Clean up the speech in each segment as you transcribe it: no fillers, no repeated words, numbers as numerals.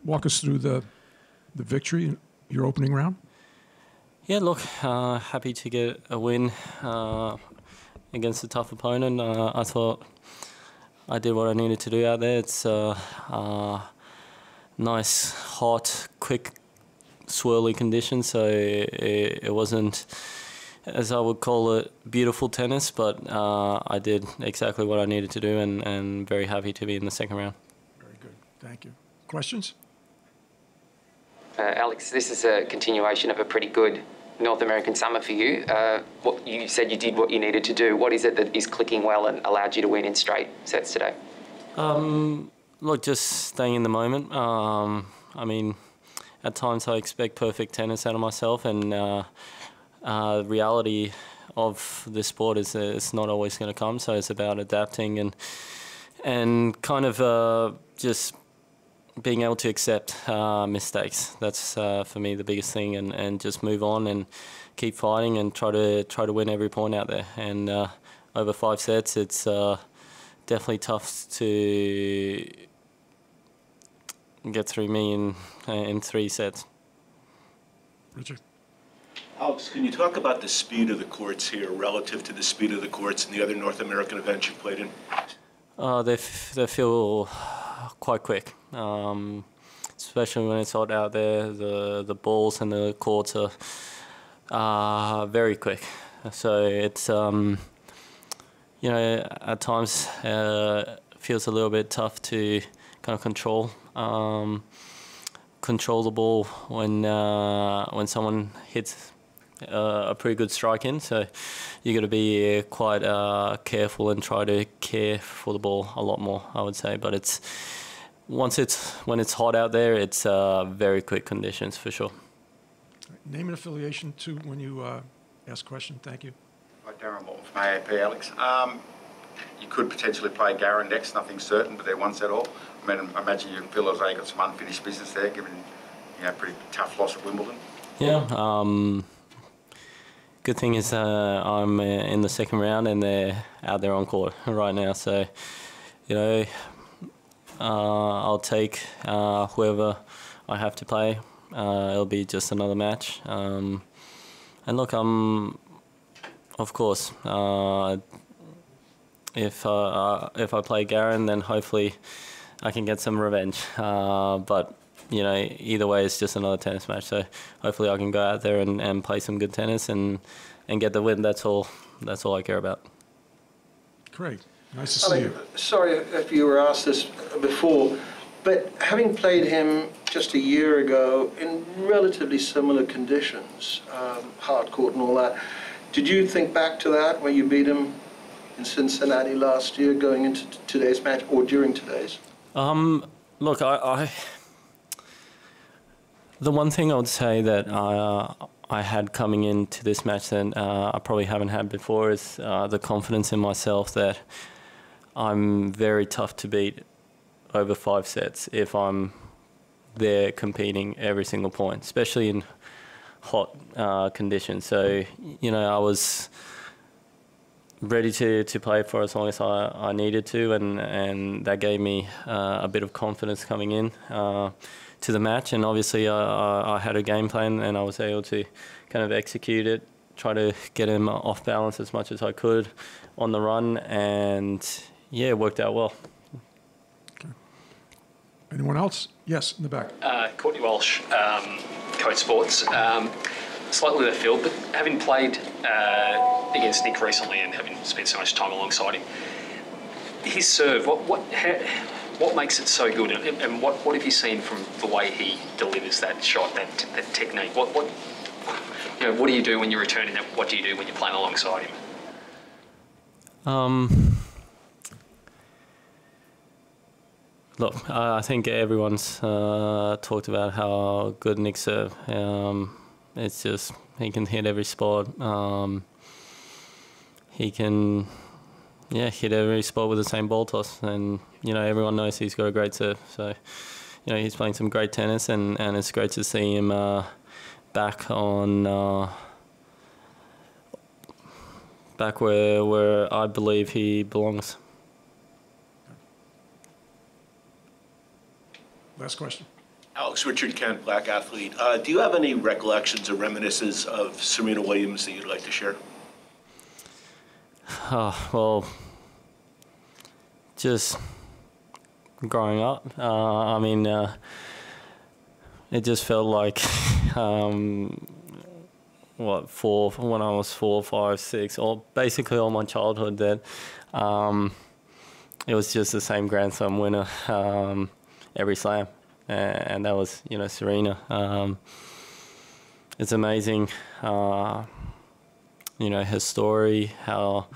walk us through the victory in your opening round? Yeah, look, happy to get a win against a tough opponent. I thought I did what I needed to do out there. It's nice, hot, quick, swirly conditions, so it wasn't, as I would call it, beautiful tennis, but I did exactly what I needed to do, and very happy to be in the second round. Very good. Thank you. Questions? Alex, this is a continuation of a pretty good North American summer for you. What you said you did what you needed to do. What is it that is clicking well and allowed you to win in straight sets today? Look, just staying in the moment. I mean, at times I expect perfect tennis out of myself, and the reality of this sport is that it's not always going to come, so it's about adapting and kind of just being able to accept mistakes. That's for me the biggest thing, and just move on and keep fighting and try to win every point out there. And over 5 sets, it's definitely tough to get through me in 3 sets. Richard. Alex, can you talk about the speed of the courts here relative to the speed of the courts in the other North American events you played in? They feel quite quick, especially when it's hot out there. The balls and the courts are very quick, so it's you know, at times feels a little bit tough to kind of control the ball when someone hits a pretty good strike in. So you got to be quite careful and try to care for the ball a lot more, I would say. But it's when it's hot out there, it's very quick conditions for sure. Name and affiliation too when you ask a question. Thank you. Hi, Darren Morton from AAP, Alex. You could potentially play Garran next, nothing's certain, but they're 1 set all. I mean, I imagine you feel as though you've got some unfinished business there, given, you know, pretty tough loss at Wimbledon. Yeah. Good thing is I'm in the second round and they're out there on court right now. So, you know, I'll take whoever I have to play. It'll be just another match. And look, of course, if I play Garran, then hopefully I can get some revenge. But you know, either way, it's just another tennis match. So hopefully I can go out there and play some good tennis and get the win. That's all I care about. Great. Nice to see you. Sorry if you were asked this before, but having played him just a year ago in relatively similar conditions, hard court and all that, did you think back to that when you beat him in Cincinnati last year, going into today's match or during today's? Look, the one thing I would say that I had coming into this match that I probably haven't had before is the confidence in myself that I'm very tough to beat over 5 sets if I'm there competing every single point, especially in hot conditions. So, you know, I was ready to play for as long as I needed to, and that gave me a bit of confidence coming in to the match. And obviously I had a game plan and I was able to kind of execute it, try to get him off balance as much as I could on the run, and yeah, it worked out well. Okay. Anyone else? Yes, in the back. Courtney Walsh, Code Sports. Slightly left field, but having played against Nick recently and having spent so much time alongside him, his serve, what makes it so good, and what have you seen from the way he delivers that shot, that technique? What you know, what do you do when you're returning that? What do you do when you're playing alongside him? Look, I think everyone's talked about how good Nick serve. It's just he can hit every spot. He can, hit every spot with the same ball toss, and you know everyone knows he's got a great serve. So, you know, he's playing some great tennis, and it's great to see him back on back where I believe he belongs. Last question. Alex, Richard Kent, black athlete. Do you have any recollections or reminiscences of Serena Williams that you'd like to share? Well, just growing up, I mean, it just felt like, when I was 4, 5, 6, or basically all my childhood, that it was just the same Grand Slam winner every slam, and that was, you know, Serena. It's amazing, you know, her story, how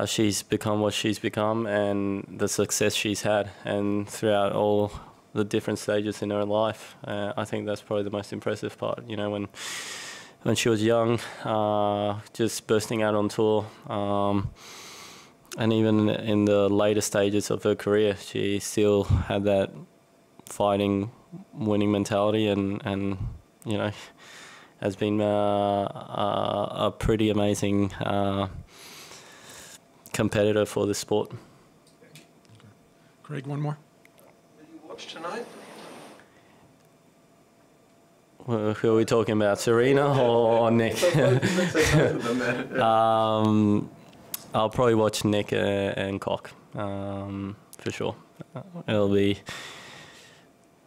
she's become what she's become, and the success she's had, and throughout all the different stages in her life. I think that's probably the most impressive part, you know, when she was young, just bursting out on tour, and even in the later stages of her career, she still had that fighting, winning mentality, and you know, has been a pretty amazing competitor for the sport. Craig, one more. Did you watch tonight? Who are we talking about, Serena or Nick? I'll probably watch Nick and Cock, for sure. It'll be...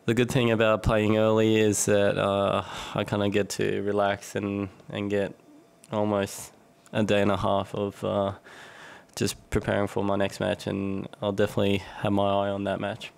The good thing about playing early is that I kind of get to relax and get almost a day and a half of just preparing for my next match, and I'll definitely have my eye on that match.